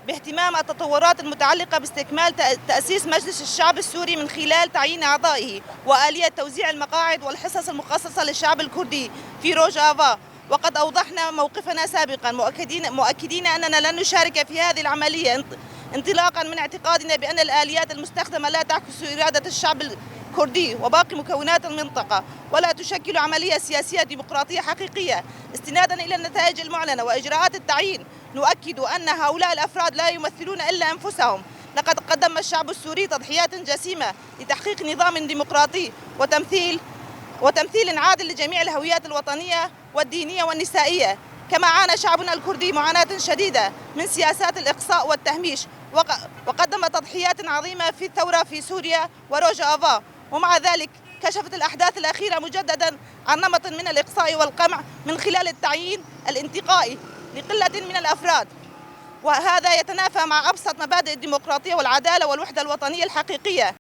باهتمام التطورات المتعلقة باستكمال تأسيس مجلس الشعب السوري من خلال تعيين أعضائه وآلية توزيع المقاعد والحصص المخصصة للشعب الكردي في روجافا. وقد أوضحنا موقفنا سابقا مؤكدين أننا لن نشارك في هذه العملية انطلاقا من اعتقادنا بأن الآليات المستخدمة لا تعكس إرادة الشعب الكردي وباقي مكونات المنطقة ولا تشكل عملية سياسية ديمقراطية حقيقية. استنادا إلى النتائج المعلنة وإجراءات التعيين نؤكد أن هؤلاء الأفراد لا يمثلون إلا أنفسهم. لقد قدم الشعب السوري تضحيات جسيمة لتحقيق نظام ديمقراطي وتمثيل عادل لجميع الهويات الوطنية والدينية والنسائية. كما عانى شعبنا الكردي معاناة شديدة من سياسات الإقصاء والتهميش وقدم تضحيات عظيمة في الثورة في سوريا وروجافا. ومع ذلك كشفت الأحداث الأخيرة مجددا عن نمط من الإقصاء والقمع من خلال التعيين الانتقائي لقلة من الأفراد، وهذا يتنافى مع أبسط مبادئ الديمقراطية والعدالة والوحدة الوطنية الحقيقية.